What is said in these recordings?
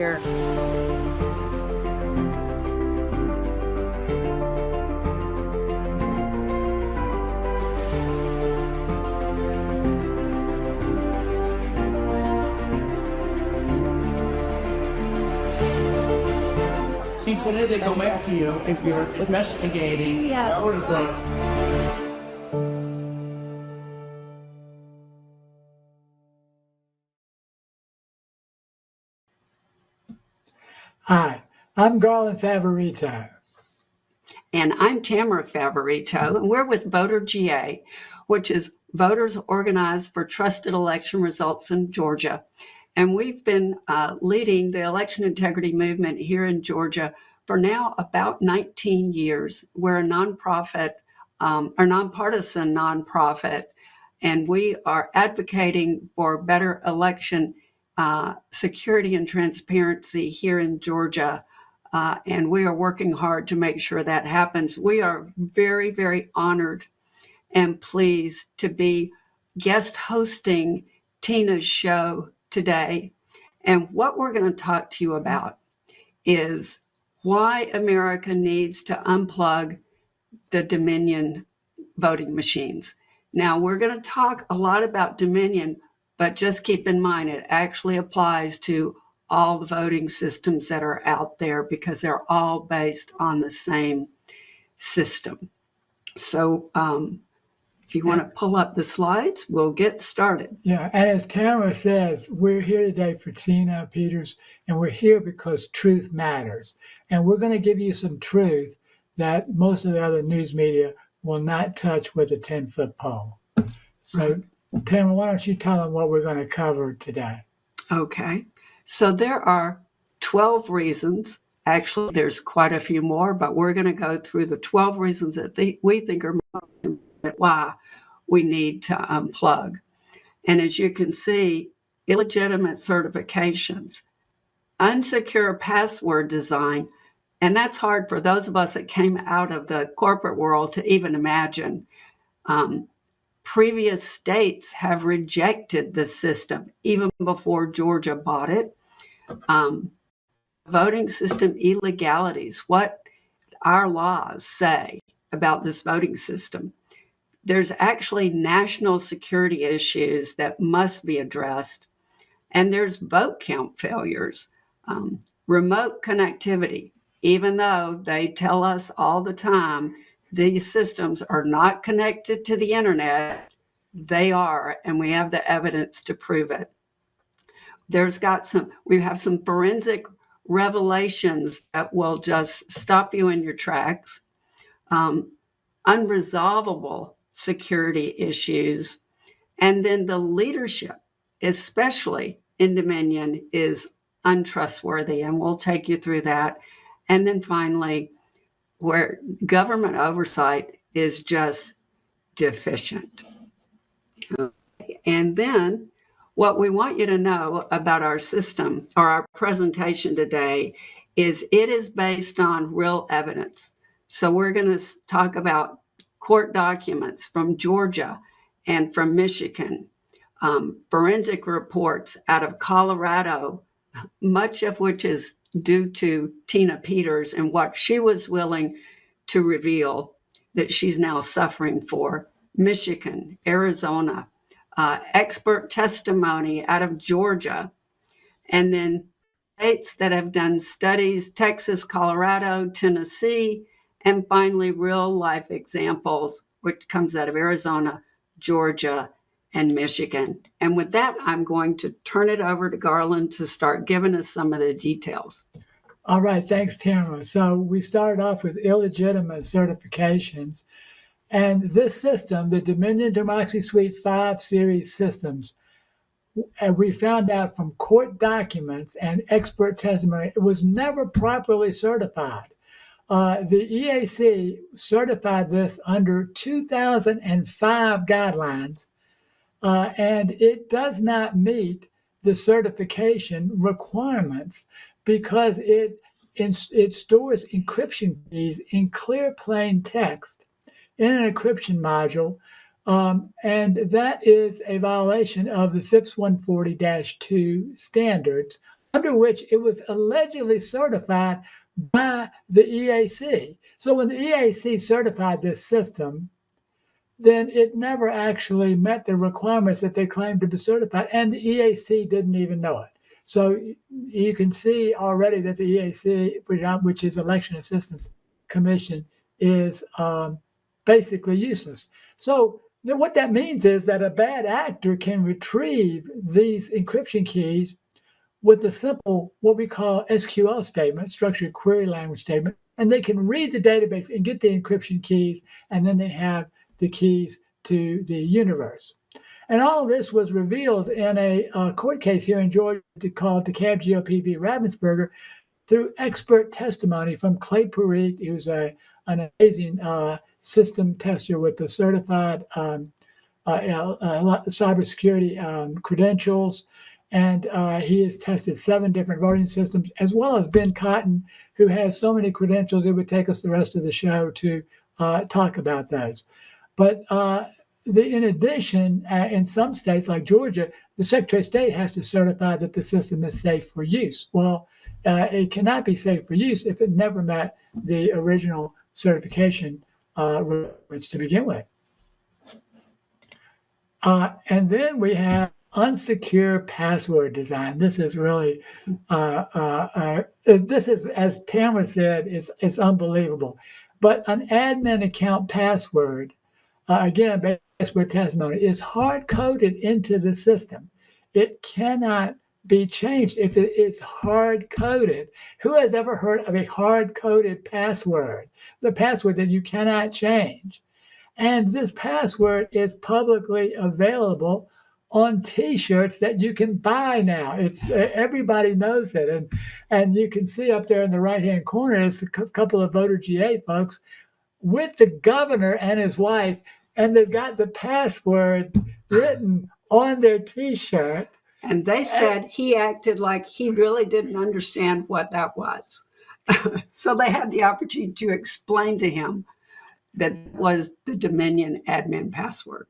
here. See, today they go after you if you're investigating. Yeah. Hi, I'm Garland Favorito. And I'm Tamara Favorito, and we're with Voter GA, which is Voters Organized for Trusted Election Results in Georgia. And we've been leading the election integrity movement here in Georgia for now about 19 years. We're a nonprofit, or nonpartisan nonprofit, and we are advocating for better election security and transparency here in Georgia. And we are working hard to make sure that happens. We are very, very honored and pleased to be guest hosting Tina's show today. And what we're going to talk to you about is why America needs to unplug the Dominion voting machines. Now, we're going to talk a lot about Dominion, but just keep in mind it actually applies to all the voting systems that are out there because they're all based on the same system. So if you want to pull up the slides, we'll get started. Yeah, and as Tamara says, we're here today for Tina Peters, and we're here because truth matters. And we're going to give you some truth that most of the other news media will not touch with a 10-foot pole. So, Tamara, why don't you tell them what we're going to cover today? Okay. So there are 12 reasons. Actually, there's quite a few more, but we're going to go through the 12 reasons that we think are why we need to unplug. And as you can see, illegitimate certifications, unsecure password design, and that's hard for those of us that came out of the corporate world to even imagine. Previous states have rejected the system even before Georgia bought it. Voting system illegalities, what our laws say about this voting system. There's actually national security issues that must be addressed. And there's vote count failures, remote connectivity, even though they tell us all the time these systems are not connected to the internet, they are, and we have the evidence to prove it. We have some forensic revelations that will just stop you in your tracks, unresolvable security issues, and then the leadership, especially in Dominion, is untrustworthy, and we'll take you through that. And then finally, where government oversight is just deficient. And then what we want you to know about our system or our presentation today is it is based on real evidence. So we're going to talk about court documents from Georgia and from Michigan, forensic reports out of Colorado, much of which is due to Tina Peters and what she was willing to reveal that she's now suffering for, Michigan, Arizona, expert testimony out of Georgia, and then states that have done studies, Texas, Colorado, Tennessee, and finally real life examples, which comes out of Arizona, Georgia, and Michigan. And with that, I'm going to turn it over to Garland to start giving us some of the details. All right, thanks, Tamara. So we started off with illegitimate certifications. And this system, the Dominion Democracy Suite 5 series systems, and we found out from court documents and expert testimony, it was never properly certified. The EAC certified this under 2005 guidelines, and it does not meet the certification requirements because it stores encryption keys in clear, plain text in an encryption module, and that is a violation of the FIPS 140-2 standards under which it was allegedly certified by the EAC. So when the EAC certified this system, then it never actually met the requirements that they claimed to be certified, and the EAC didn't even know it. So you can see already that the EAC, which is Election Assistance Commission, is basically useless. So what that means is that a bad actor can retrieve these encryption keys with a simple, what we call SQL statement, structured query language statement, and they can read the database and get the encryption keys, and then they have the keys to the universe. And all of this was revealed in a court case here in Georgia called the Cab GOP v. Ravensburger through expert testimony from Clay Parikh, who's an amazing system tester with the certified cybersecurity credentials. And he has tested 7 different voting systems, as well as Ben Cotton, who has so many credentials, it would take us the rest of the show to talk about those. But in addition, in some states like Georgia, the Secretary of State has to certify that the system is safe for use. Well, it cannot be safe for use if it never met the original certification requirements to begin with. And then we have unsecure password design. This is really, this is, as Tamara said, it's unbelievable. But an admin account password, again, password testimony, is hard-coded into the system. It cannot be changed if it's hard-coded. Who has ever heard of a hard-coded password? The password that you cannot change. And this password is publicly available on T-shirts that you can buy now. It's everybody knows it, and you can see up there in the right-hand corner, it's a couple of Voter GA folks with the governor and his wife, and they've got the password written on their T-shirt. And they said he acted like he really didn't understand what that was. So they had the opportunity to explain to him that was the Dominion admin password.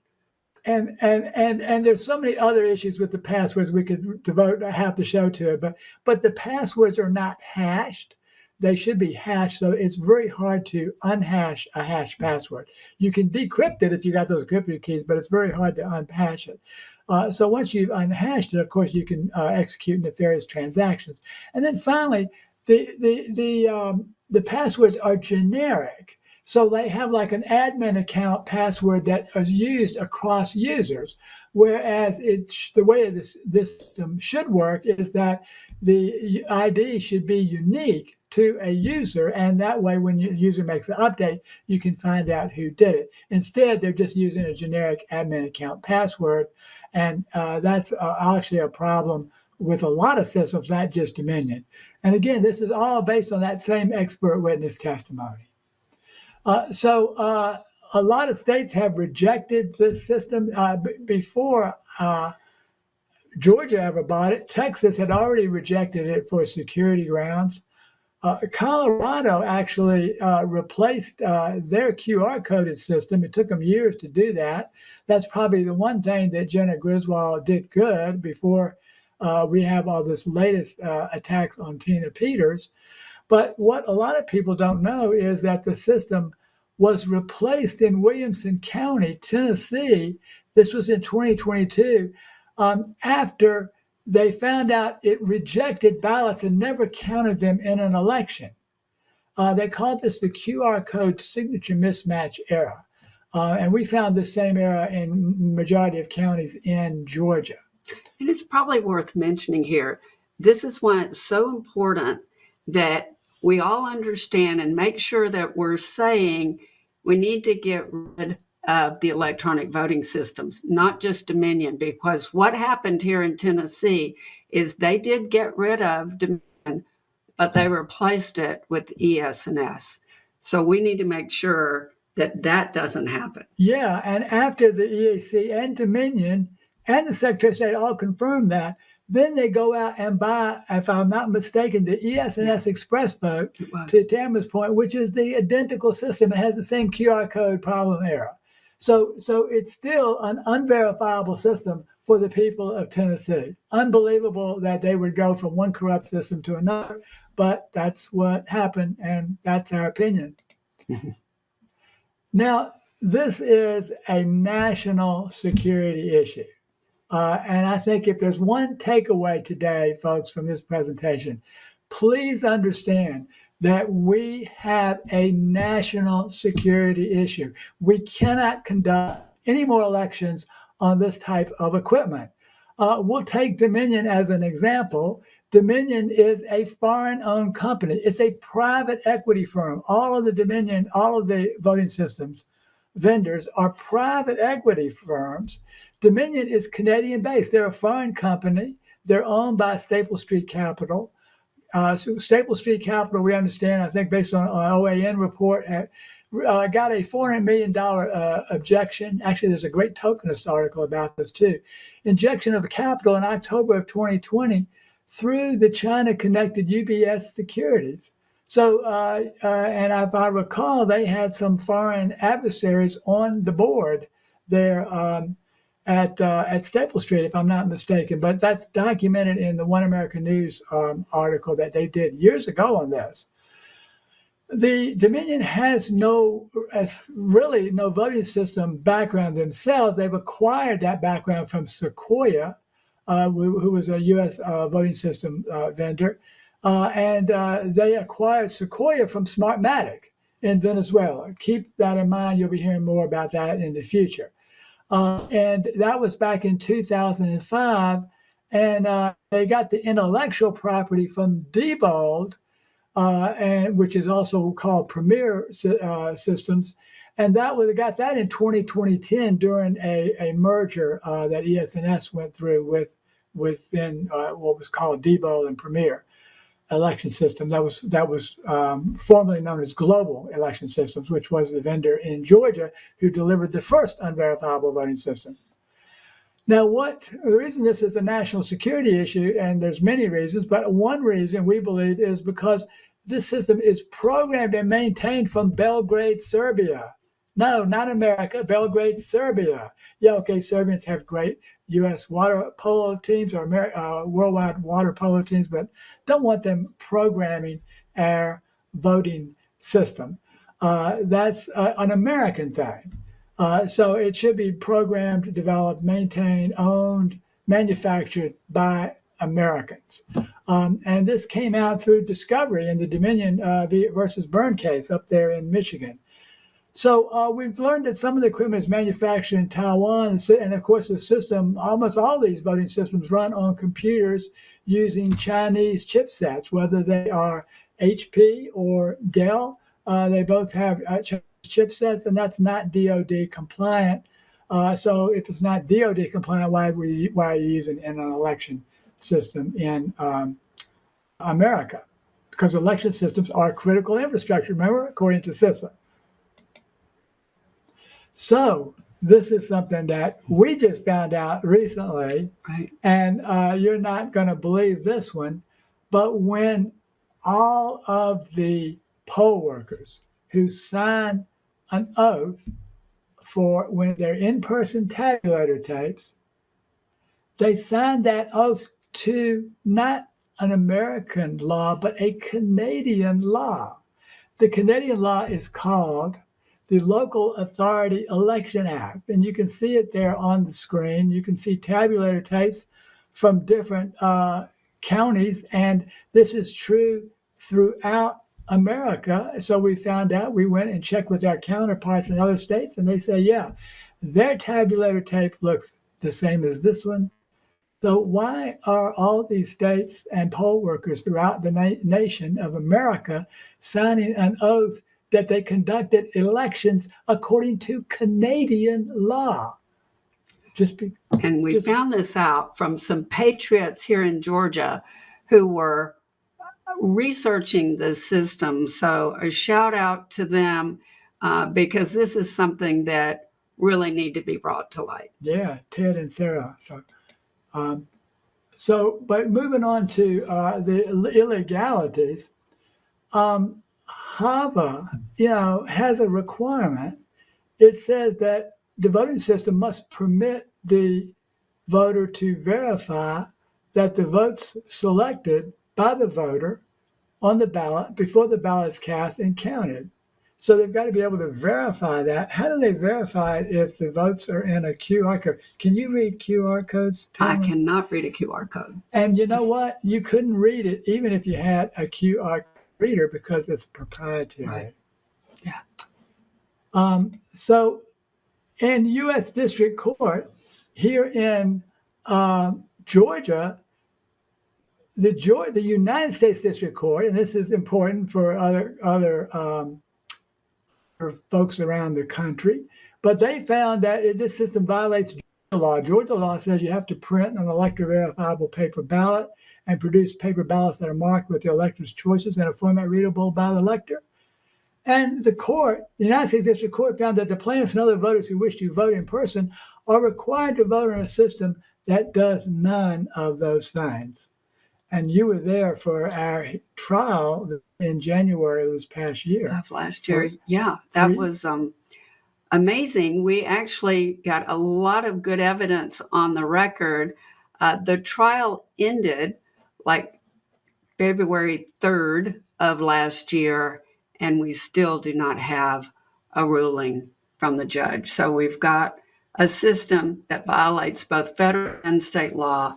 And there's so many other issues with the passwords we could devote half the show to it, but the passwords are not hashed. They should be hashed, so it's very hard to unhash a hash password. You can decrypt it if you got those encrypted keys, but it's very hard to unhash it. So once you've unhashed it, of course, you can execute nefarious transactions. And then finally, the passwords are generic. So they have like an admin account password that is used across users, whereas the way this system should work is that the ID should be unique to a user, and that way when your user makes the update, you can find out who did it. Instead, they're just using a generic admin account password, and that's actually a problem with a lot of systems, not just Dominion. And again, this is all based on that same expert witness testimony. So a lot of states have rejected this system. Before Georgia ever bought it, Texas had already rejected it for security grounds. Colorado actually replaced their QR coded system. It took them years to do that. That's probably the one thing that Jenna Griswold did good before we have all this latest attacks on Tina Peters. But what a lot of people don't know is that the system was replaced in Williamson County, Tennessee. This was in 2022, after they found out it rejected ballots and never counted them in an election. They called this the QR code signature mismatch error. And we found the same error in majority of counties in Georgia. And it's probably worth mentioning here, this is why it's so important that we all understand and make sure that we're saying we need to get rid of the electronic voting systems, not just Dominion, because what happened here in Tennessee is they did get rid of Dominion, but they replaced it with ES&S. So we need to make sure that that doesn't happen. Yeah, and after the EAC and Dominion and the Secretary of State all confirmed that, then they go out and buy, if I'm not mistaken, the ES&S Express vote, to Tamara's point, which is the identical system. It has the same QR code problem error. So it's still an unverifiable system for the people of Tennessee. Unbelievable that they would go from one corrupt system to another, but that's what happened, and that's our opinion. Now, this is a national security issue. And I think if there's one takeaway today, folks, from this presentation, please understand that we have a national security issue. We cannot conduct any more elections on this type of equipment. We'll take Dominion as an example. Dominion is a foreign-owned company. It's a private equity firm. All of the Dominion, all of the voting systems vendors are private equity firms. Dominion is Canadian-based. They're a foreign company. They're owned by Staple Street Capital. So Staple Street Capital, we understand, I think based on an OAN report, got a $400 million objection. Actually, there's a great tokenist article about this too. Injection of capital in October of 2020 through the China-connected UBS Securities. So, and if I recall, they had some foreign adversaries on the board there at Staple Street, if I'm not mistaken. But that's documented in the One American News article that they did years ago on this. The Dominion has really no voting system background themselves. They've acquired that background from Sequoia, who was a U.S. Voting system vendor. And they acquired Sequoia from Smartmatic in Venezuela. Keep that in mind. You'll be hearing more about that in the future. And that was back in 2005. And they got the intellectual property from Diebold, which is also called Premier Systems. And they got that in 2010 during a merger that ES&S went through within what was called Diebold and Premier election system. That was formerly known as Global Election Systems, which was the vendor in Georgia who delivered the first unverifiable voting system. Now, the reason this is a national security issue, and there's many reasons, but one reason we believe is because this system is programmed and maintained from Belgrade, Serbia. No, not America, Belgrade, Serbia. Yeah, okay, Serbians have great U.S. water polo teams or worldwide water polo teams, but don't want them programming our voting system. That's an American thing. So it should be programmed, developed, maintained, owned, manufactured by Americans. And this came out through discovery in the Dominion versus Byrne case up there in Michigan. So we've learned that some of the equipment is manufactured in Taiwan, and of course the system, almost all these voting systems run on computers using Chinese chipsets, whether they are HP or Dell. They both have chipsets, and that's not DoD compliant. So if it's not DoD compliant, why are you using it in an election system in America? Because election systems are critical infrastructure, remember, according to CISA. So this is something that we just found out recently, right? And you're not going to believe this one, but when all of the poll workers who sign an oath for when they're in-person tabulator tapes, they sign that oath to not an American law, but a Canadian law. The Canadian law is called the Local Authority Election Act. And you can see it there on the screen. You can see tabulator tapes from different counties. And this is true throughout America. So we found out, we went and checked with our counterparts in other states, and they say, yeah, their tabulator tape looks the same as this one. So why are all these states and poll workers throughout the nation of America signing an oath that they conducted elections according to Canadian law? And we found this out from some patriots here in Georgia who were researching the system. So a shout out to them because this is something that really need to be brought to light. Yeah, Ted and Sarah. But moving on to the illegalities, HAVA, has a requirement. It says that the voting system must permit the voter to verify that the votes selected by the voter on the ballot before the ballot is cast and counted. So they've got to be able to verify that. How do they verify it if the votes are in a QR code? Can you read QR codes, I Tamara? cannot read a QR code. And you know what? You couldn't read it even if you had a QR reader because it's proprietary. Right. Yeah. So in U.S. District Court here in Georgia, the United States District Court, and this is important for other for folks around the country, but they found that this system violates Georgia law. Georgia law says you have to print an elector verifiable paper ballot and produce paper ballots that are marked with the elector's choices in a format readable by the elector. And the United States District Court found that the plaintiffs and other voters who wish to vote in person are required to vote on a system that does none of those things. And you were there for our trial in January of this past year. Of last year. Yeah, that was amazing. We actually got a lot of good evidence on the record. The trial ended like February 3rd of last year, and we still do not have a ruling from the judge. So we've got a system that violates both federal and state law,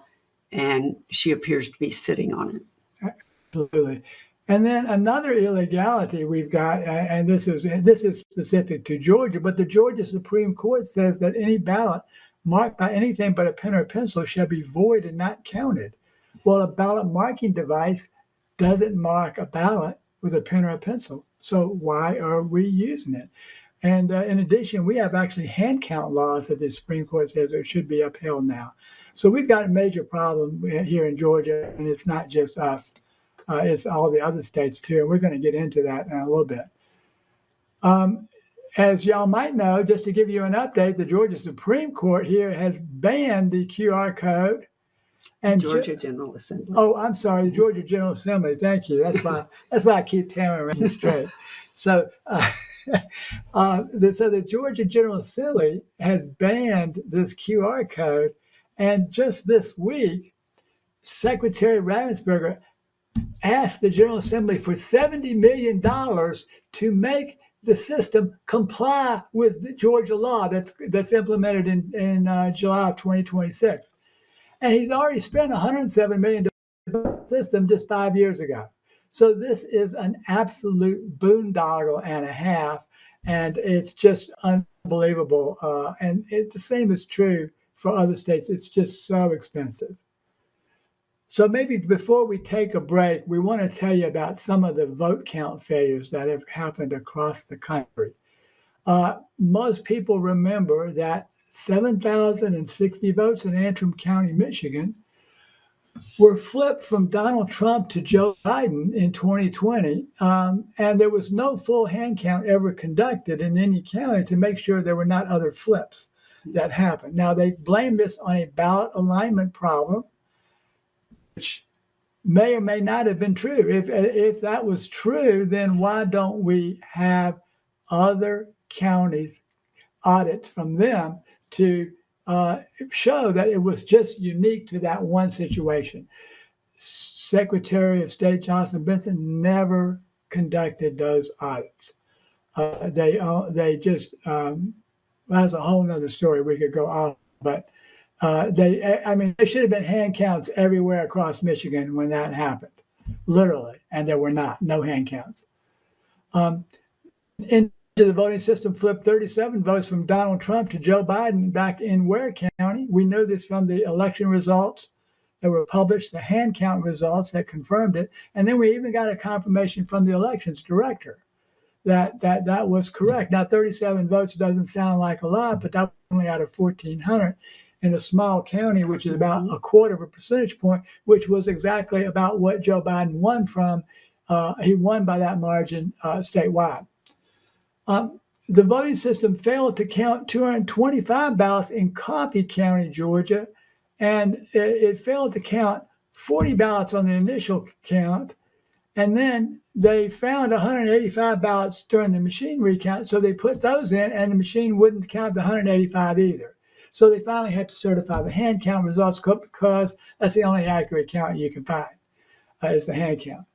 and she appears to be sitting on it. Absolutely. And then another illegality we've got, and this is specific to Georgia, but the Georgia Supreme Court says that any ballot marked by anything but a pen or pencil shall be void and not counted. Well, a ballot marking device doesn't mark a ballot with a pen or a pencil. So why are we using it? And in addition, we have actually hand count laws that the Supreme Court says it should be upheld now. So we've got a major problem here in Georgia, and it's not just us. It's all the other states too, and we're going to get into that in a little bit. As y'all might know, just to give you an update, the Georgia Supreme Court here has banned the QR code. And Georgia General Assembly. Oh, I'm sorry, the Georgia General Assembly. Thank you. That's why I keep Tamara running straight. So, the Georgia General Assembly has banned this QR code, and just this week, Secretary Ravensburger asked the General Assembly for $70 million to make the system comply with the Georgia law that's implemented in July of 2026. And he's already spent $107 million on the system just 5 years ago. So this is an absolute boondoggle and a half, and it's just unbelievable. And the same is true for other states. It's just so expensive. So maybe before we take a break, we want to tell you about some of the vote count failures that have happened across the country. Most people remember that 7,060 votes in Antrim County, Michigan, were flipped from Donald Trump to Joe Biden in 2020, and there was no full hand count ever conducted in any county to make sure there were not other flips that happened. Now, they blame this on a ballot alignment problem, which may or may not have been true. If that was true, then why don't we have other counties audits from them to show that it was just unique to that one situation? Secretary of State Johnson Benson never conducted those audits. They just, that's a whole nother story we could go on, but there should have been hand counts everywhere across Michigan when that happened, literally, and there were no hand counts. The voting system flipped 37 votes from Donald Trump to Joe Biden back in Ware County. We know this from the election results that were published, the hand count results that confirmed it, and then we even got a confirmation from the elections director that was correct. Now, 37 votes doesn't sound like a lot, but that was only out of 1,400 in a small county, which is about a quarter of a percentage point, which was exactly about what Joe Biden won from. He won by that margin statewide. The voting system failed to count 225 ballots in Coffee County, Georgia, and it failed to count 40 ballots on the initial count And then they found 185 ballots during the machine recount, so they put those in, and the machine wouldn't count the 185 either. So they finally had to certify the hand count results because that's the only accurate count you can find, is the hand count.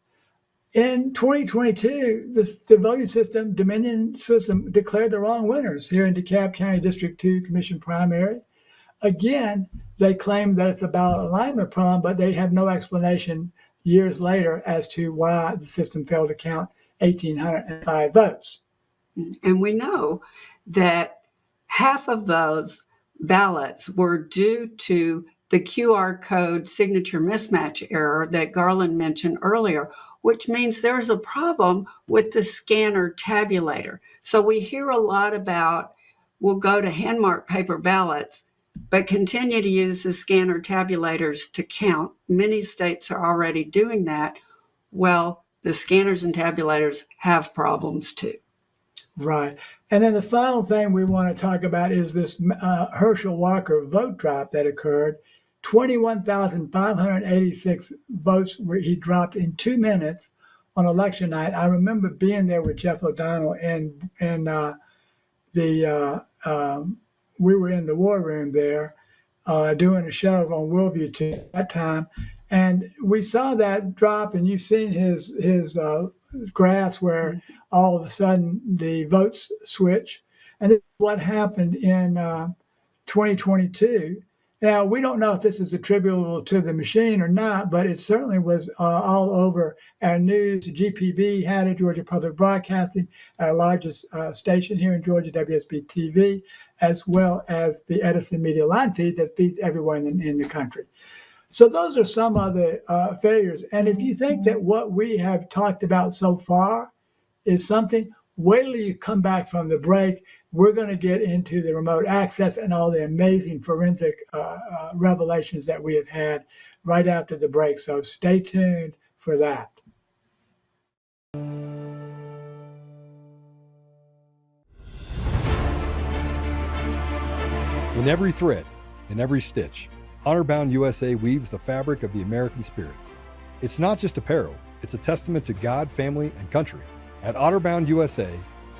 In 2022, the voting system, Dominion system, declared the wrong winners here in DeKalb County District 2 Commission primary. Again, they claim that it's a ballot alignment problem, but they have no explanation years later as to why the system failed to count 1,805 votes. And we know that half of those ballots were due to the QR code signature mismatch error that Garland mentioned earlier, which means there's a problem with the scanner tabulator. So we hear a lot about we'll go to hand-marked paper ballots, but continue to use the scanner tabulators to count. Many states are already doing that. Well, the scanners and tabulators have problems too. Right. And then the final thing we want to talk about is this Herschel Walker vote drop that occurred. 21,586 votes he dropped in 2 minutes on election night. I remember being there with Jeff O'Donnell and we were in the war room there doing a show on Worldview 2 at that time. And we saw that drop, and you've seen his graphs where all of a sudden the votes switch. And this is what happened in 2022. Now, we don't know if this is attributable to the machine or not, but it certainly was all over our news. GPB had it, Georgia Public Broadcasting, our largest station here in Georgia, WSB TV, as well as the Edison Media Line feed that feeds everyone in the country. So those are some of the failures. And if you think that what we have talked about so far is something, wait till you come back from the break. We're going to get into the remote access and all the amazing forensic revelations that we have had right after the break. So stay tuned for that. In every thread, in every stitch, Honor-Bound USA weaves the fabric of the American spirit. It's not just apparel, it's a testament to God, family, and country. At Honor-Bound USA,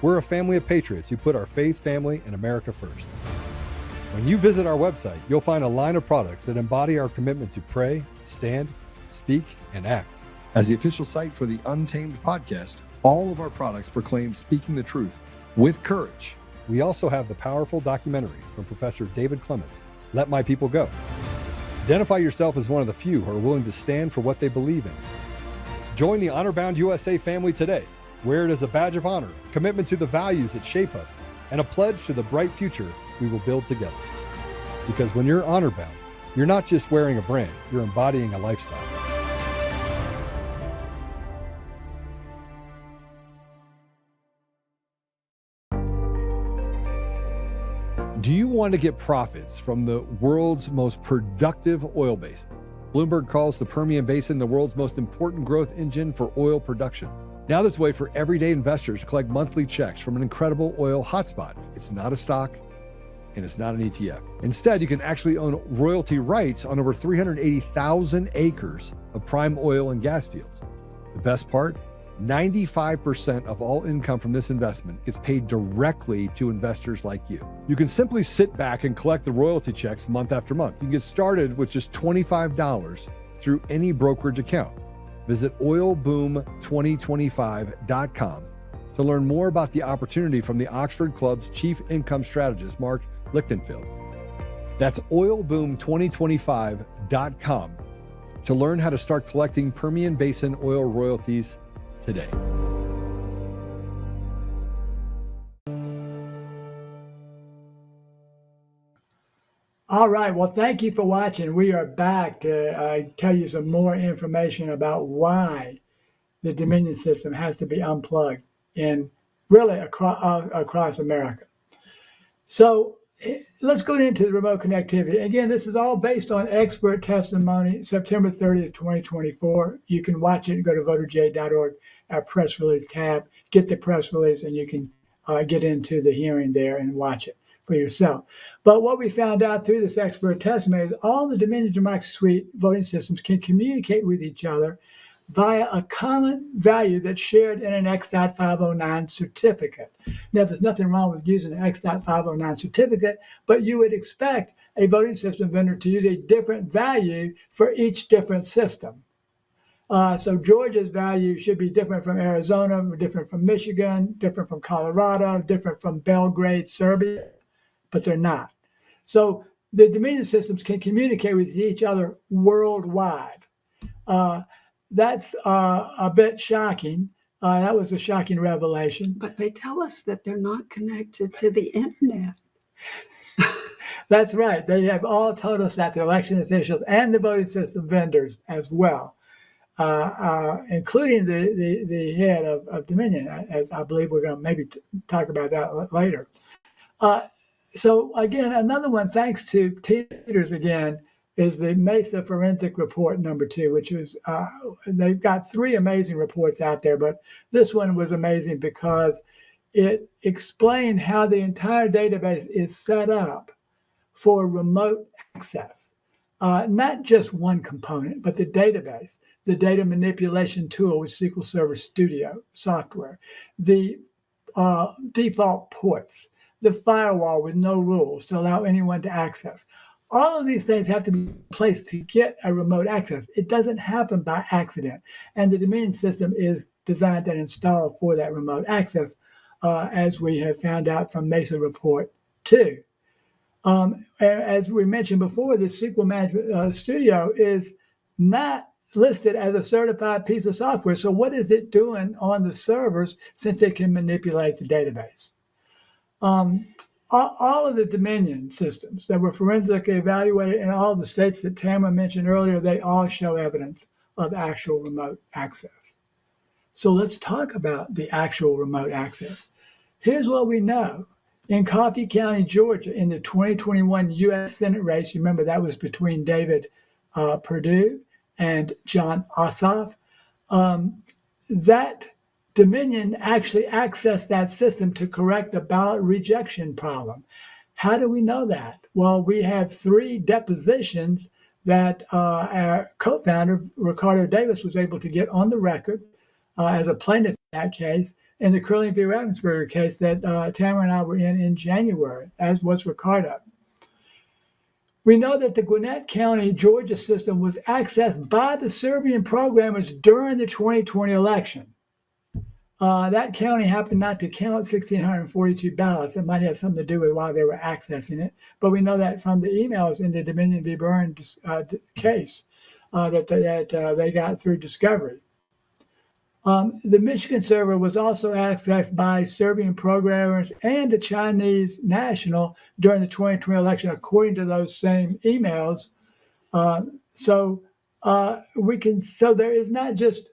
we're a family of patriots who put our faith, family, and America first. When you visit our website, you'll find a line of products that embody our commitment to pray, stand, speak, and act. As the official site for the Untamed podcast, all of our products proclaim speaking the truth with courage. We also have the powerful documentary from Professor David Clements, Let My People Go. Identify yourself as one of the few who are willing to stand for what they believe in. Join the Honor-Bound USA family today. Wear it as a badge of honor, commitment to the values that shape us, and a pledge to the bright future we will build together. Because when you're honor-bound, you're not just wearing a brand, you're embodying a lifestyle. Do you want to get profits from the world's most productive oil basin? Bloomberg calls the Permian Basin the world's most important growth engine for oil production. Now there's a way for everyday investors to collect monthly checks from an incredible oil hotspot. It's not a stock, and it's not an ETF. Instead, you can actually own royalty rights on over 380,000 acres of prime oil and gas fields. The best part? 95% of all income from this investment gets paid directly to investors like you. You can simply sit back and collect the royalty checks month after month. You can get started with just $25 through any brokerage account. Visit oilboom2025.com to learn more about the opportunity from the Oxford Club's chief income strategist, Mark Lichtenfeld. That's oilboom2025.com to learn how to start collecting Permian Basin oil royalties today. All right. Well, thank you for watching. We are back to tell you some more information about why the Dominion system has to be unplugged in really across America. So let's go into the remote connectivity. Again, this is all based on expert testimony, September 30th, 2024. You can watch it and go to voterj.org, our press release tab, get the press release, and you can get into the hearing there and watch it for yourself. But what we found out through this expert testimony is all the Dominion Democracy Suite voting systems can communicate with each other via a common value that's shared in an X.509 certificate. Now, there's nothing wrong with using an X.509 certificate, but you would expect a voting system vendor to use a different value for each different system. So Georgia's value should be different from Arizona, different from Michigan, different from Colorado, different from Belgrade, Serbia, but they're not. So the Dominion systems can communicate with each other worldwide. That's a bit shocking. That was a shocking revelation. But they tell us that they're not connected to the internet. That's right. They have all told us that, the election officials and the voting system vendors as well. Including the head of Dominion, as I believe we're going to maybe talk about that later. So again, another one, thanks to Peters again, is the Mesa Forensic Report number 2, which is, they've got 3 amazing reports out there, but this one was amazing because it explained how the entire database is set up for remote access. Not just one component, but the database, the data manipulation tool with SQL Server Studio software, the default ports, the firewall with no rules to allow anyone to access. All of these things have to be placed to get a remote access. It doesn't happen by accident. And the Dominion system is designed and installed for that remote access, as we have found out from Mesa Report 2. As we mentioned before, the SQL Management Studio is not listed as a certified piece of software. So what is it doing on the servers since it can manipulate the database? All of the Dominion systems that were forensically evaluated in all the states that Tamara mentioned earlier, they all show evidence of actual remote access. So let's talk about the actual remote access. Here's what we know. In Coffee County, Georgia, in the 2021 U.S. Senate race, you remember that was between David Perdue and John Ossoff, that Dominion actually accessed that system to correct a ballot rejection problem. How do we know that? Well, we have 3 depositions that our co-founder, Ricardo Davis, was able to get on the record as a plaintiff in that case, in the Curling v. Ravensburger case that Tamara and I were in January, as was Ricardo. We know that the Gwinnett County, Georgia system was accessed by the Serbian programmers during the 2020 election. That county happened not to count 1,642 ballots. It might have something to do with why they were accessing it. But we know that from the emails in the Dominion v. Byrne case that they got through discovery. The Michigan server was also accessed by Serbian programmers and a Chinese national during the 2020 election, according to those same emails. So there is not just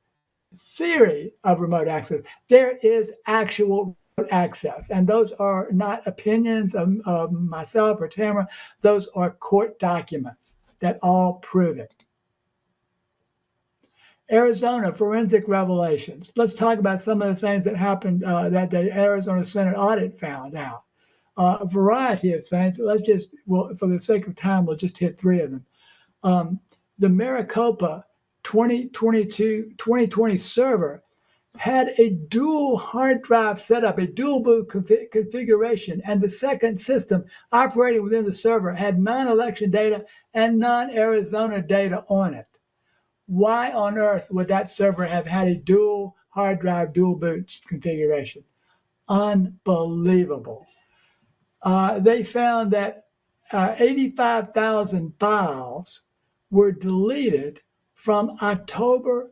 theory of remote access. There is actual remote access, and those are not opinions of myself or Tamara. Those are court documents that all prove it. Arizona forensic revelations. Let's talk about some of the things that happened that the Arizona Senate audit found out. A variety of things. For the sake of time, we'll just hit 3 of them. The Maricopa 2020 server had a dual hard drive setup, a dual boot configuration, and the second system operating within the server had non-election data and non-Arizona data on it. Why on earth would that server have had a dual hard drive, dual boot configuration? Unbelievable. They found that 85,000 files were deleted from October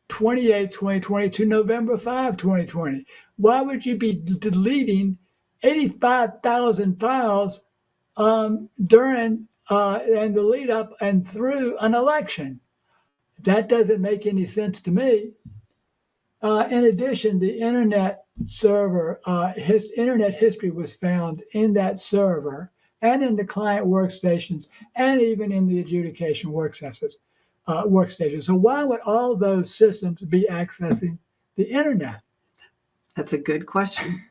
28, 2020 to November 5, 2020. Why would you be deleting 85,000 files during and the lead up and through an election? That doesn't make any sense to me. In addition, the internet server, internet history was found in that server and in the client workstations and even in the adjudication workstations. So why would all those systems be accessing the internet? That's a good question.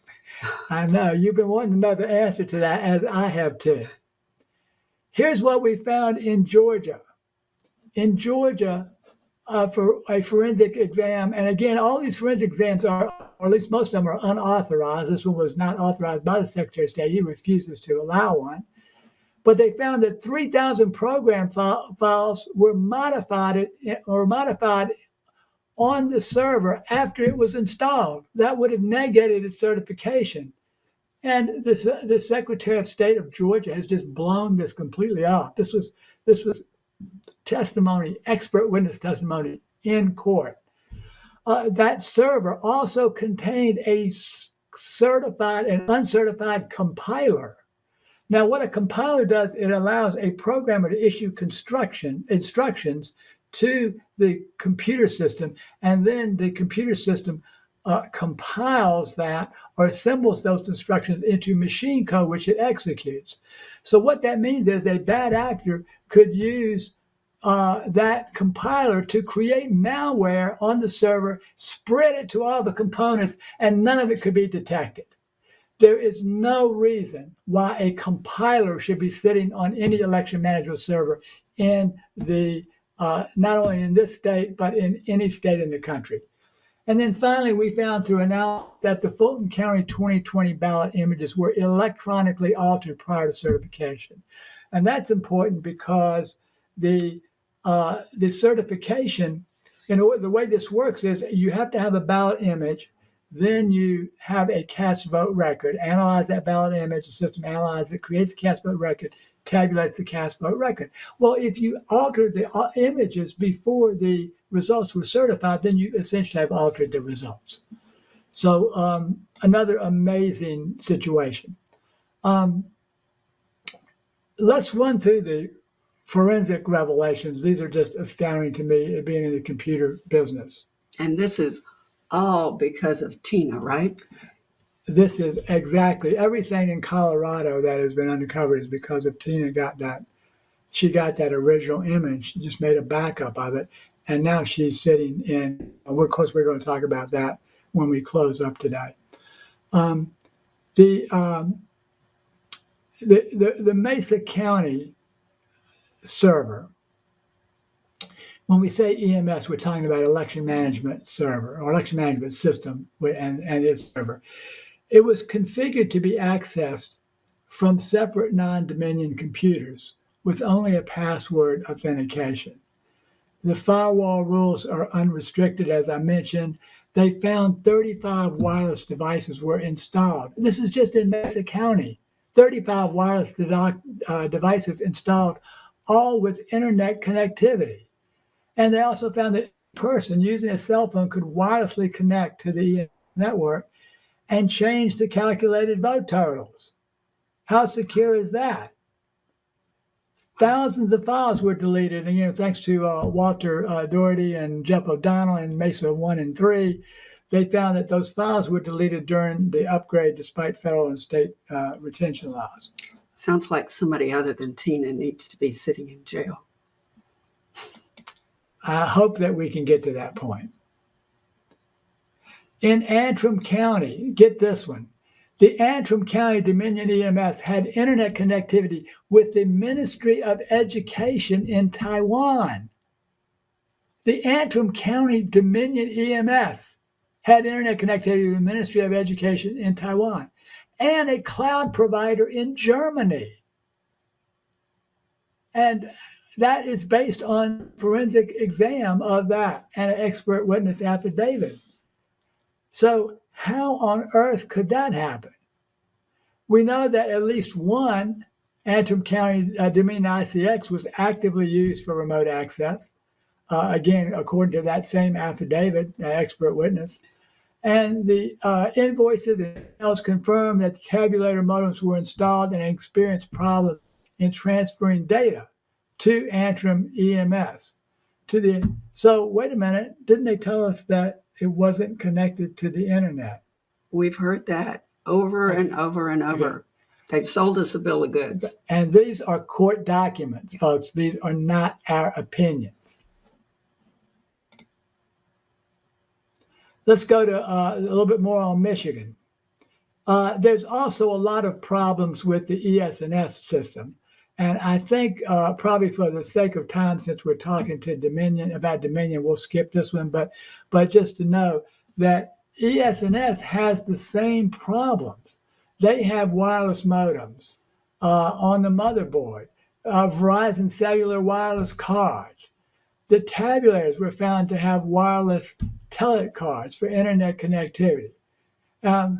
I know. You've been wanting to know the answer to that, as I have too. Here's what we found in Georgia. In Georgia, for a forensic exam. And again, all these forensic exams are, or at least most of them are unauthorized. This one was not authorized by the Secretary of State. He refuses to allow one. But they found that 3,000 program files were modified on the server after it was installed. That would have negated its certification. And the Secretary of State of Georgia has just blown this completely off. This was testimony, expert witness testimony in court. That server also contained a certified and uncertified compiler. Now, what a compiler does, it allows a programmer to issue instructions to the computer system, and then the computer system compiles that or assembles those instructions into machine code, which it executes. So what that means is a bad actor could use that compiler to create malware on the server, spread it to all the components, and none of it could be detected. There is no reason why a compiler should be sitting on any election management server in the not only in this state, but in any state in the country. And then finally, we found through analysis that the Fulton County 2020 ballot images were electronically altered prior to certification. And that's important because the certification, the way this works is you have to have a ballot image, then you have a cast vote record, analyze that ballot image, the system analyzes it, creates a cast vote record, tabulates the cast vote record. Well, if you altered the images before the results were certified, then you essentially have altered the results. So another amazing situation. Let's run through the forensic revelations. These are just astounding to me, being in the computer business. And this is all because of Tina, right? This is exactly everything in Colorado that has been uncovered is because of Tina got that. She got that original image, just made a backup of it, and now she's sitting in. Of course, we're going to talk about that when we close up today. The Mesa County server. When we say EMS, we're talking about election management server or election management system and its server. It was configured to be accessed from separate non-Dominion computers with only a password authentication. The firewall rules are unrestricted, as I mentioned. They found 35 wireless devices were installed. This is just in Mesa County. 35 wireless devices installed, all with internet connectivity. And they also found that a person using a cell phone could wirelessly connect to the network and change the calculated vote totals. How secure is that? Thousands of files were deleted, and thanks to Walter Doherty and Jeff O'Donnell in Mesa 1 and 3, they found that those files were deleted during the upgrade despite federal and state retention laws. Sounds like somebody other than Tina needs to be sitting in jail. I hope that we can get to that point. In Antrim County, get this one. The Antrim County Dominion EMS had internet connectivity with the Ministry of Education in Taiwan. The Antrim County Dominion EMS had internet connectivity with the Ministry of Education in Taiwan and a cloud provider in Germany. And that is based on forensic exam of that and an expert witness affidavit. So how on earth could that happen? We know that at least one Antrim County Dominion ICX was actively used for remote access, again, according to that same affidavit, expert witness. And the invoices and emails confirm that the tabulator modems were installed and experienced problems in transferring data to Antrim EMS. So wait a minute, didn't they tell us that it wasn't connected to the internet? We've heard that over and over and over. Okay. They've sold us a bill of goods. And these are court documents, folks. These are not our opinions. Let's go to a little bit more on Michigan. There's also a lot of problems with the ES&S system. And I think probably for the sake of time, since we're talking to Dominion, we'll skip this one. But just to know that ES&S has the same problems. They have wireless modems on the motherboard, Verizon cellular wireless cards. The tabulators were found to have wireless telet cards for internet connectivity. And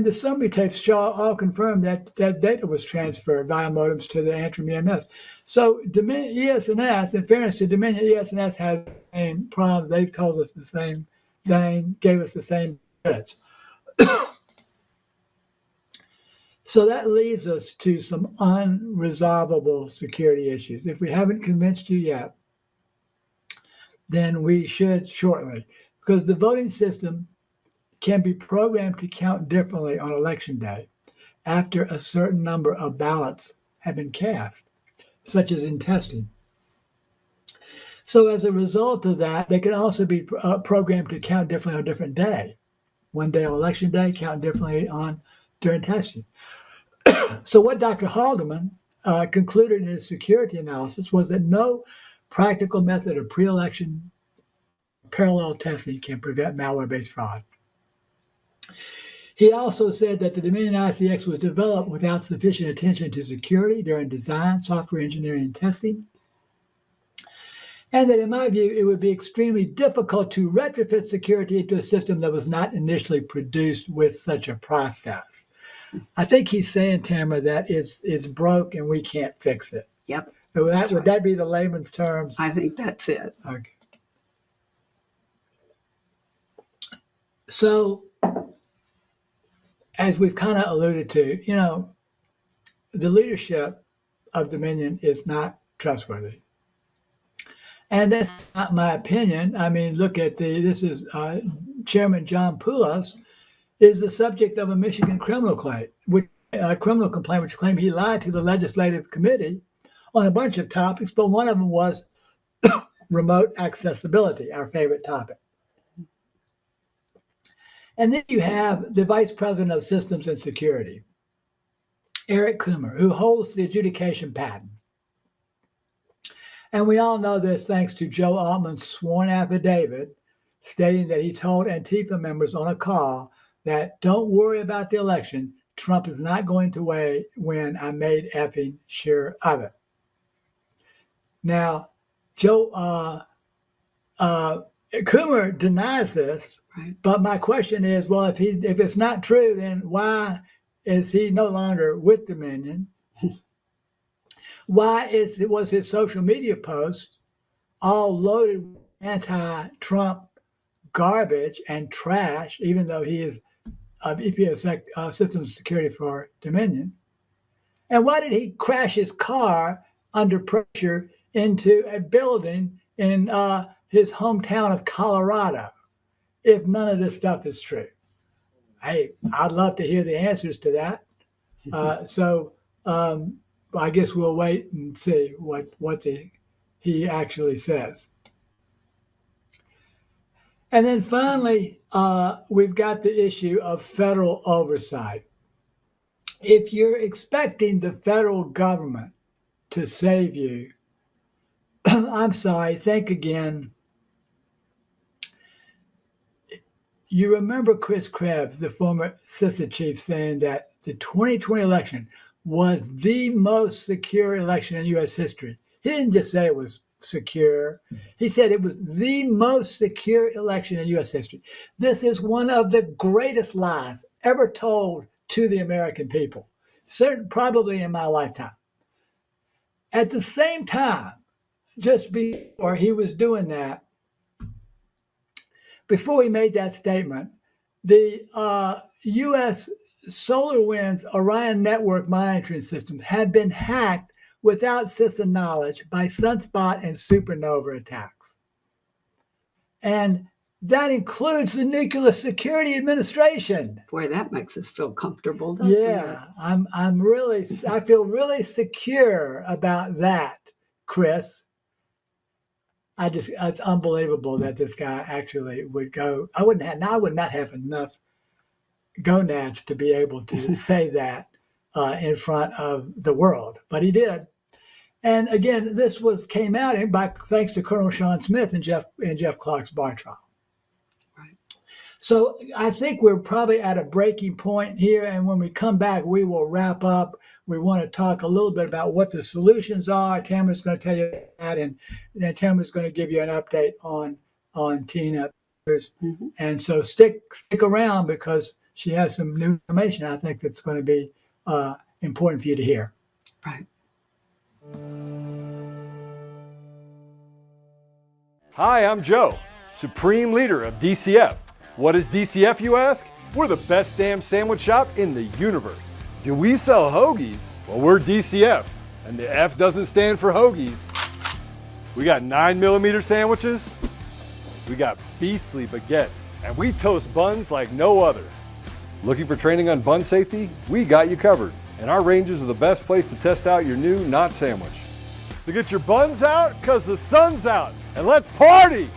the summary tapes all confirm that data was transferred via modems to the Antrim EMS. So ES&S, in fairness to Dominion, ES&S has the same problems. They've told us the same thing, gave us the same goods. So that leaves us to some unresolvable security issues. If we haven't convinced you yet, then we should shortly, because the voting system can be programmed to count differently on election day after a certain number of ballots have been cast, such as in testing. So as a result of that, they can also be programmed to count differently on a different day. One day on election day, count differently during testing. So what Dr. Haldeman concluded in his security analysis was that no practical method of pre-election parallel testing can prevent malware-based fraud. He also said that the Dominion ICX was developed without sufficient attention to security during design, software engineering, and testing. And that, in my view, it would be extremely difficult to retrofit security into a system that was not initially produced with such a process. I think he's saying, Tamara, that it's broke and we can't fix it. Yep. Would that be the layman's terms? I think that's it. Okay. So, as we've kind of alluded to, the leadership of Dominion is not trustworthy. And that's not my opinion. I mean, look at this is Chairman John Poulos is the subject of a Michigan criminal complaint, which claimed he lied to the legislative committee on a bunch of topics, but one of them was remote accessibility, our favorite topic. And then you have the Vice President of Systems and Security, Eric Coomer, who holds the adjudication patent. And we all know this thanks to Joe Altman's sworn affidavit stating that he told Antifa members on a call that don't worry about the election, Trump is not going to win. I made effing sure of it. Now, Joe Coomer denies this. Right. But my question is, well, if it's not true, then why is he no longer with Dominion? Why was his social media post all loaded with anti-Trump garbage and trash, even though he is EPO Systems Security for Dominion? And why did he crash his car under pressure into a building in his hometown of Colorado, if none of this stuff is true? Hey, I'd love to hear the answers to that. So I guess we'll wait and see what he actually says. And then finally, we've got the issue of federal oversight. If you're expecting the federal government to save you, I'm sorry, think again. You remember Chris Krebs, the former CISA chief, saying that the 2020 election was the most secure election in U.S. history. He didn't just say it was secure. He said it was the most secure election in U.S. history. This is one of the greatest lies ever told to the American people, probably in my lifetime. At the same time, just before he was doing that, before he made that statement, the U.S. SolarWinds Orion network monitoring systems had been hacked without CISA knowledge by sunspot and supernova attacks. And that includes the Nuclear Security Administration. Boy, that makes us feel comfortable, doesn't it? Yeah, I feel really secure about that, Chris. It's unbelievable that this guy actually would go. I would not have enough gonads to be able to say that in front of the world, but he did. And again, this came out thanks to Colonel Sean Smith and Jeff Clark's bar trial. Right. So I think we're probably at a breaking point here, and when we come back, we will wrap up. We want to talk a little bit about what the solutions are. Tamara's going to tell you that, and then Tamara's going to give you an update on Tina. Mm-hmm. And so stick around, because she has some new information I think that's going to be important for you to hear. Right. Hi, I'm Joe, Supreme Leader of DCF. What is DCF, you ask? We're the best damn sandwich shop in the universe. Do we sell hoagies? Well, we're DCF, and the F doesn't stand for hoagies. We got 9mm sandwiches, we got beastly baguettes, and we toast buns like no other. Looking for training on bun safety? We got you covered, and our ranges are the best place to test out your new not sandwich. So get your buns out, cause the sun's out, and let's party!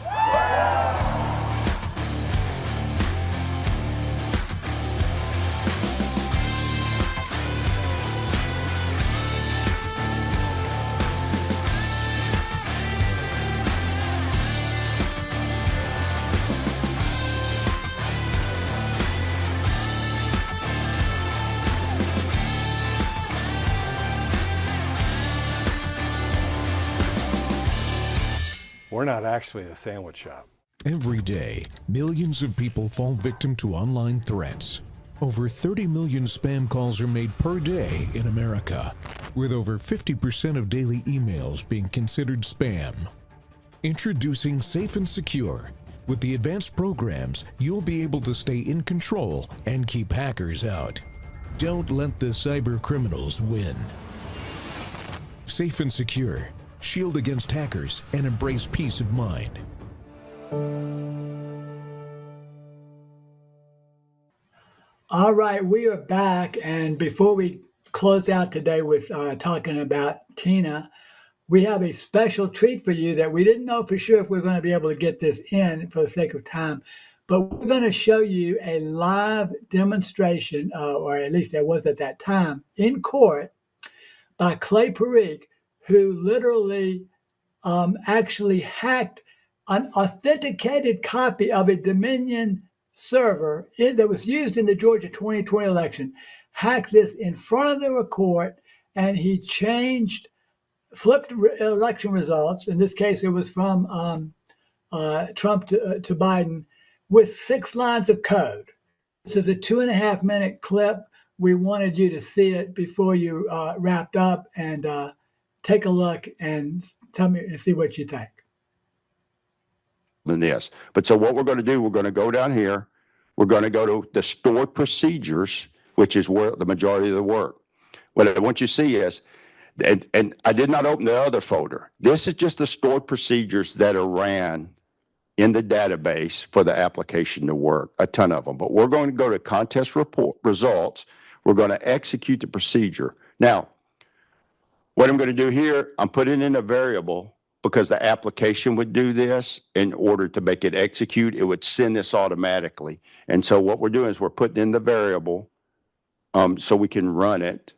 We're not actually a sandwich shop. Every day, millions of people fall victim to online threats. Over 30 million spam calls are made per day in America, with over 50% of daily emails being considered spam. Introducing Safe and Secure. With the advanced programs, you'll be able to stay in control and keep hackers out. Don't let the cyber criminals win. Safe and Secure. Shield against hackers and embrace peace of mind. All right, we are back, and before we close out today with talking about Tina, we have a special treat for you that we didn't know for sure if we're going to be able to get this in for the sake of time, but we're going to show you a live demonstration, or at least there was at that time, in court by Clay Parikh, who literally actually hacked an authenticated copy of a Dominion server that was used in the Georgia 2020 election, hacked this in front of the court, and he flipped election results. In this case, it was from Trump to Biden, with 6 lines of code. This is a 2.5-minute clip. We wanted you to see it before you wrapped up, and take a look and tell me and see what you think. Than this. But so what we're going to do, we're going to go down here. We're going to go to the stored procedures, which is where the majority of the work. What I want you to see is, and I did not open the other folder. This is just the stored procedures that are ran in the database for the application to work, a ton of them. But we're going to go to contest report results. We're going to execute the procedure. Now, what I'm going to do here, I'm putting in a variable because the application would do this. In order to make it execute, it would send this automatically. And so what we're doing is we're putting in the variable so we can run it.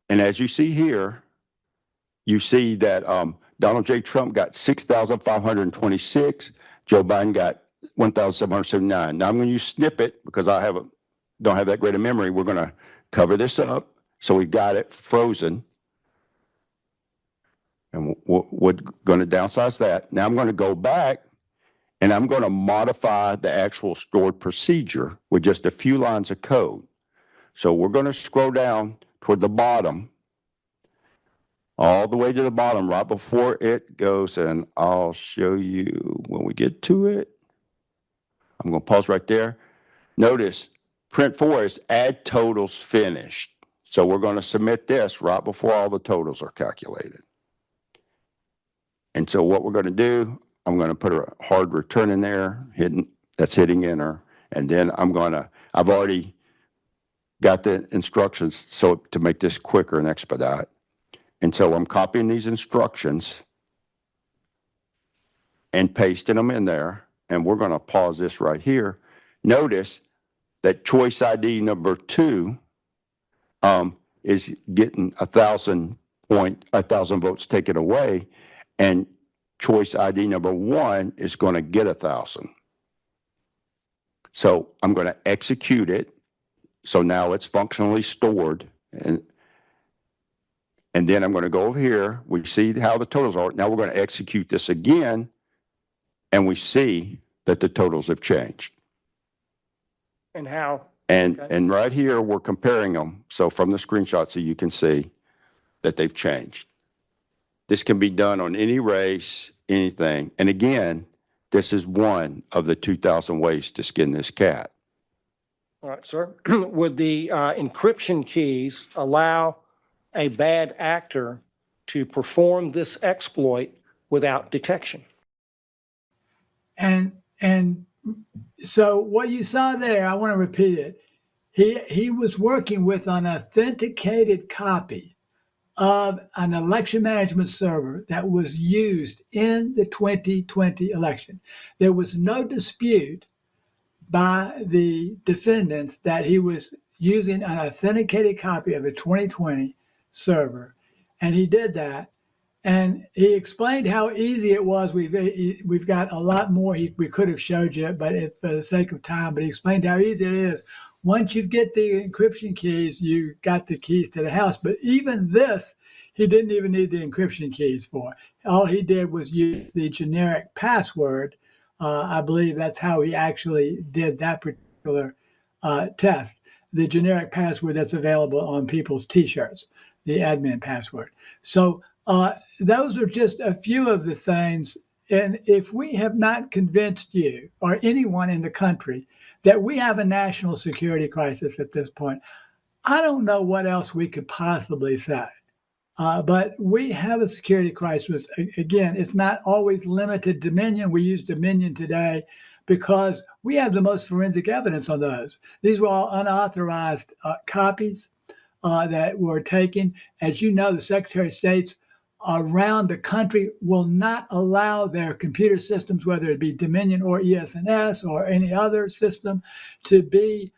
And as you see here, you see that Donald J. Trump got 6,526. Joe Biden got 1,779. Now I'm going to use snippet because I don't have that great a memory. We're going to cover this up so we got it frozen. And we're going to downsize that. Now I'm going to go back and I'm going to modify the actual stored procedure with just a few lines of code. So we're going to scroll down toward the bottom, all the way to the bottom, right before it goes, and I'll show you when we get to it. I'm going to pause right there. Notice print 4 is add totals finished. So we're going to submit this right before all the totals are calculated. And so what we're going to do, I'm going to put a hard return in there, that's hitting enter. And then I've already got the instructions so to make this quicker and expedite. And so I'm copying these instructions and pasting them in there. And we're going to pause this right here. Notice that choice ID number 2 is getting 1,000 votes taken away, and choice ID number 1 is going to get 1,000. So I'm going to execute it. So now it's functionally stored, and then I'm going to go over here. We see how the totals are. Now we're going to execute this again, and we see that the totals have changed. And how? And Okay. and right here, we're comparing them. So from the screenshot, so you can see that they've changed. This can be done on any race, anything. And again, this is one of the 2,000 ways to skin this cat. All right, sir. Would the encryption keys allow a bad actor to perform this exploit without detection? And so what you saw there, I want to repeat it. He was working with an authenticated copy of an election management server that was used in the 2020 election. There was no dispute by the defendants that he was using an authenticated copy of a 2020 server, and he did that. And he explained how easy it was. We've got a lot more we could have showed you, but for the sake of time, but he explained how easy it is. Once you get the encryption keys, you got the keys to the house. But even this, he didn't even need the encryption keys for. All he did was use the generic password. I believe that's how he actually did that particular test. The generic password that's available on people's T-shirts, the admin password. So those are just a few of the things. And if we have not convinced you or anyone in the country that we have a national security crisis at this point, I don't know what else we could possibly say. But we have a security crisis. Again, it's not always limited to Dominion. We use Dominion today because we have the most forensic evidence on those. These were all unauthorized copies that were taken. As you know, the Secretary of State's around the country will not allow their computer systems, whether it be Dominion or ES&S or any other system, to be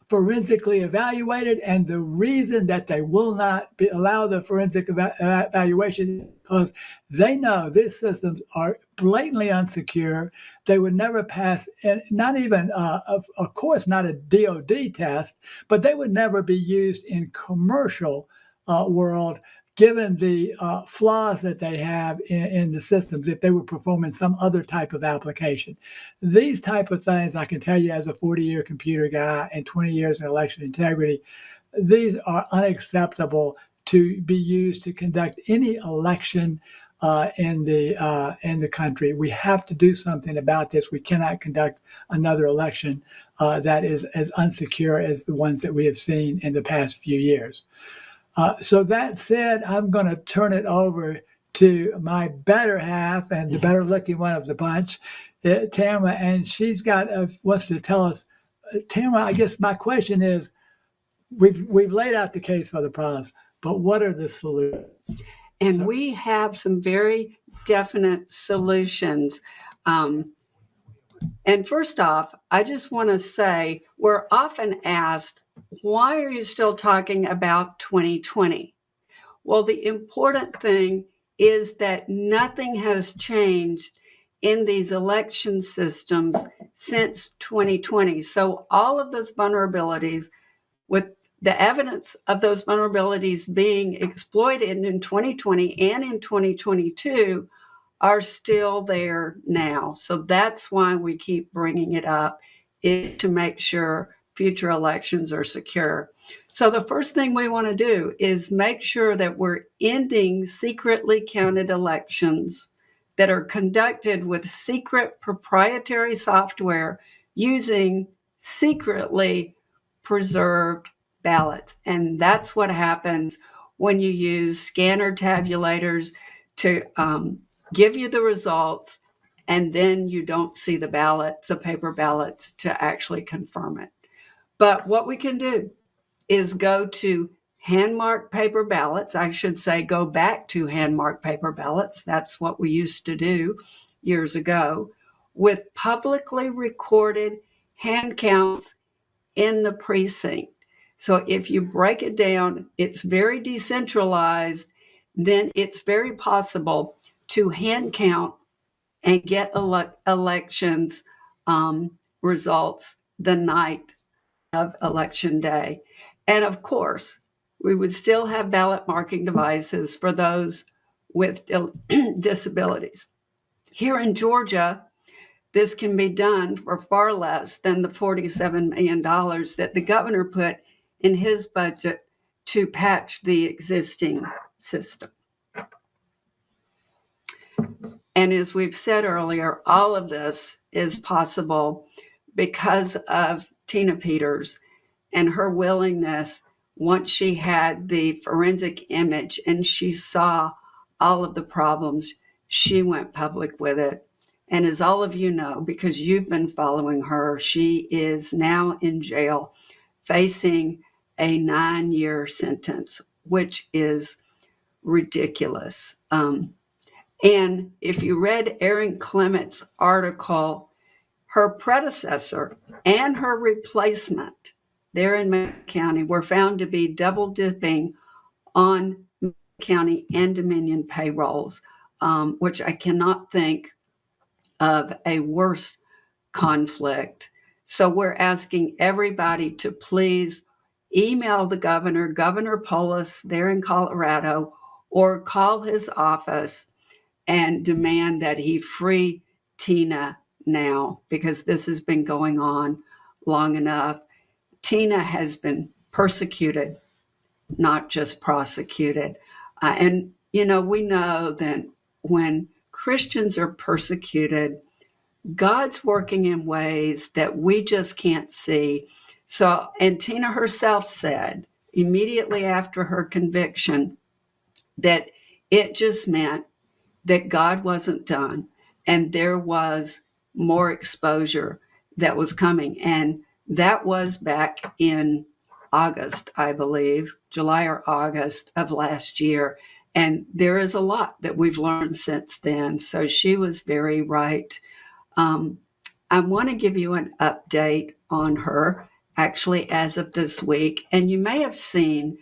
forensically evaluated. And the reason that they will not allow the forensic evaluation is because they know these systems are blatantly unsecure. They would never pass, and not even, of course, not a DOD test, but they would never be used in commercial world, given the flaws that they have in the systems if they were performing some other type of application. These type of things, I can tell you as a 40-year computer guy and 20 years in election integrity, these are unacceptable to be used to conduct any election in the country. We have to do something about this. We cannot conduct another election that is as unsecure as the ones that we have seen in the past few years. So that said, I'm going to turn it over to my better half and the better looking one of the bunch, Tamara, and she's got wants to tell us. Tamara, I guess my question is, we've laid out the case for the problems, but what are the solutions? And we have some very definite solutions. And first off, I just want to say we're often asked, why are you still talking about 2020? Well, the important thing is that nothing has changed in these election systems since 2020. So all of those vulnerabilities, with the evidence of those vulnerabilities being exploited in 2020 and in 2022, are still there now. So that's why we keep bringing it up, is to make sure future elections are secure. So the first thing we want to do is make sure that we're ending secretly counted elections that are conducted with secret proprietary software using secretly preserved ballots. And that's what happens when you use scanner tabulators to give you the results, and then you don't see the ballots, the paper ballots, to actually confirm it. But what we can do is go to hand-marked paper ballots. I should say go back to hand-marked paper ballots. That's what we used to do years ago, with publicly recorded hand counts in the precinct. So if you break it down, it's very decentralized, then it's very possible to hand count and get elections results the night of election day. And of course, we would still have ballot marking devices for those with disabilities. Here in Georgia, this can be done for far less than the $47 million that the governor put in his budget to patch the existing system. And as we've said earlier, all of this is possible because of Tina Peters and her willingness, once she had the forensic image and she saw all of the problems, she went public with it. And as all of you know, because you've been following her, she is now in jail facing a 9-year sentence, which is ridiculous. And if you read Erin Clement's article, her predecessor and her replacement there in Macon County were found to be double dipping on Macon County and Dominion payrolls, which I cannot think of a worse conflict. So we're asking everybody to please email the governor, Governor Polis there in Colorado, or call his office and demand that he free Tina now, because this has been going on long enough. Tina has been persecuted, not just prosecuted. And, you know, we know that when Christians are persecuted, God's working in ways that we just can't see. So, and Tina herself said immediately after her conviction that it just meant that God wasn't done and there was more exposure that was coming. And that was back in August, I believe, July or August of last year. And there is a lot that we've learned since then. So she was very right. I want to give you an update on her, actually, as of this week. And you may have seen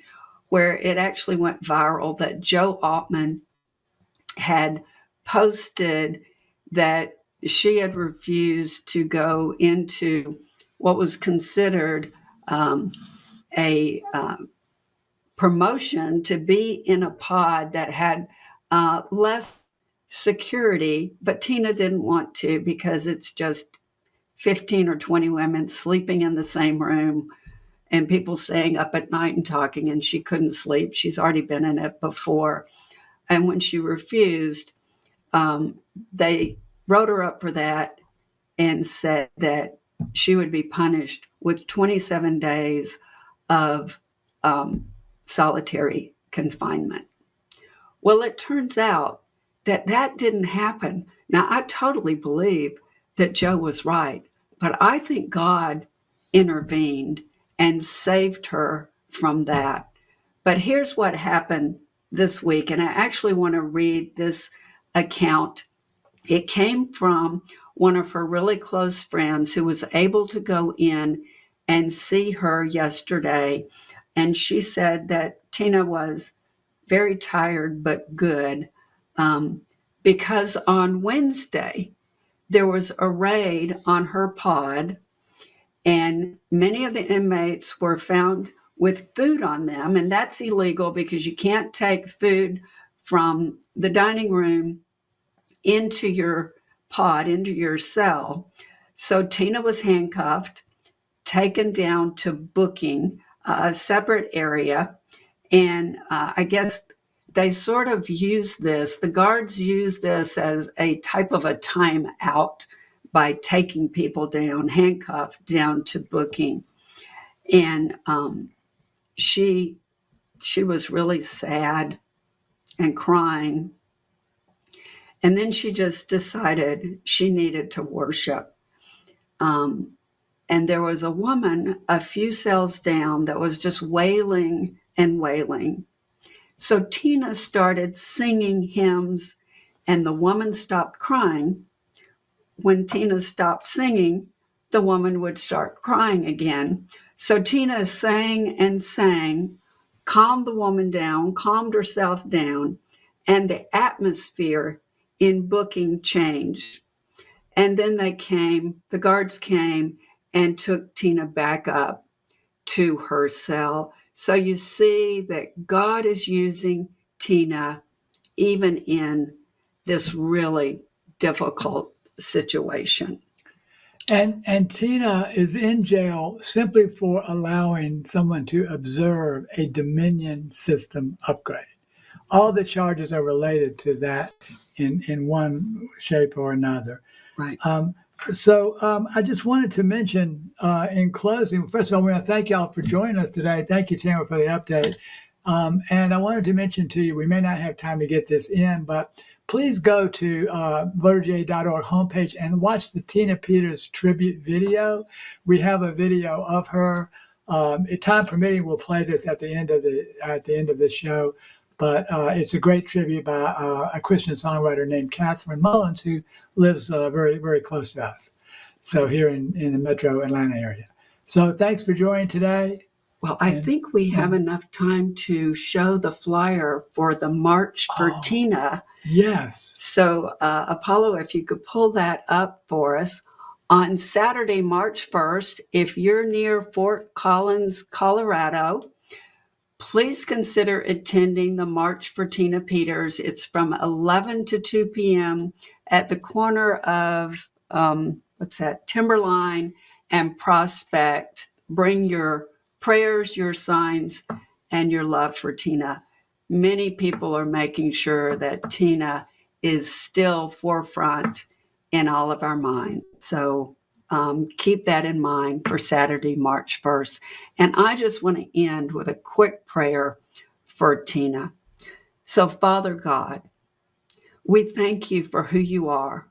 where it actually went viral that Joe Altman had posted that she had refused to go into what was considered a promotion to be in a pod that had less security, but Tina didn't want to because it's just 15 or 20 women sleeping in the same room and people staying up at night and talking, and she couldn't sleep. She's already been in it before. And when she refused, they wrote her up for that and said that she would be punished with 27 days of solitary confinement. Well, it turns out that that didn't happen. Now, I totally believe that Joe was right, but I think God intervened and saved her from that. But here's what happened this week, and I actually want to read this account. It came from one of her really close friends who was able to go in and see her yesterday. And she said that Tina was very tired but good, because on Wednesday there was a raid on her pod and many of the inmates were found with food on them. And that's illegal because you can't take food from the dining room into your pod, into your cell. So Tina was handcuffed, taken down to booking, a separate area. And I guess they sort of use this, the guards use this as a type of a timeout by taking people down, handcuffed down to booking. And she was really sad and crying. And then she just decided she needed to worship. And there was a woman a few cells down that was just wailing and wailing. So Tina started singing hymns, and the woman stopped crying. When Tina stopped singing, the woman would start crying again. So Tina sang and sang, calmed the woman down, calmed herself down, and the atmosphere in booking changed. And then the guards came and took Tina back up to her cell. So you see that God is using Tina even in this really difficult situation. And Tina is in jail simply for allowing someone to observe a Dominion system upgrade. All the charges are related to that in one shape or another. Right. So I just wanted to mention in closing, first of all, I want to thank y'all for joining us today. Thank you, Tamara, for the update. And I wanted to mention to you, we may not have time to get this in, but please go to voterga.org homepage and watch the Tina Peters tribute video. We have a video of her. Time permitting, we'll play this at the end of the show. But it's a great tribute by a Christian songwriter named Catherine Mullins, who lives very, very close to us. So here in the metro Atlanta area. So thanks for joining today. Well, I think we have enough time to show the flyer for the March for Tina. Yes. So Apollo, if you could pull that up for us. On Saturday, March 1st, if you're near Fort Collins, Colorado, please consider attending the March for Tina Peters. It's from 11 to 2 p.m. at the corner of, Timberline and Prospect. Bring your prayers, your signs, and your love for Tina. Many people are making sure that Tina is still forefront in all of our minds. So keep that in mind for Saturday, March 1st. And I just want to end with a quick prayer for Tina. So, Father God, we thank you for who you are.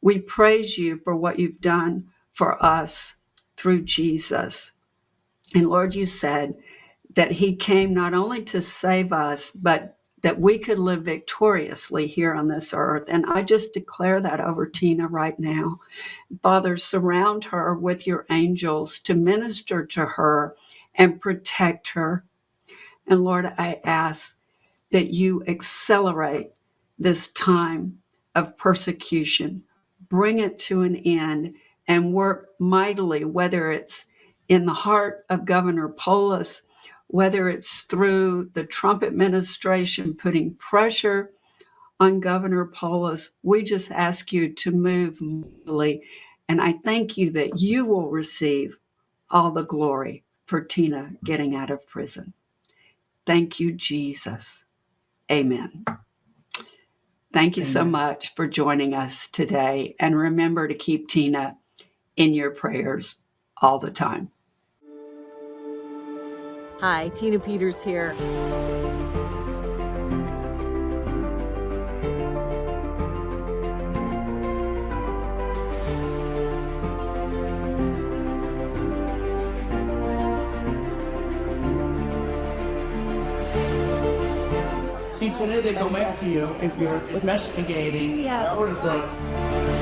We praise you for what you've done for us through Jesus. And Lord, you said that he came not only to save us, but that we could live victoriously here on this earth. And I just declare that over Tina right now. Father, surround her with your angels to minister to her and protect her. And Lord, I ask that you accelerate this time of persecution, bring it to an end, and work mightily, whether it's in the heart of Governor Polis, whether it's through the Trump administration putting pressure on Governor Polis. We just ask you to move mightily. And I thank you that you will receive all the glory for Tina getting out of prison. Thank you, Jesus. Amen. Thank you so much for joining us today. And remember to keep Tina in your prayers all the time. Hi, Tina Peters here. See, today they go after you if you're investigating, that sort of thing.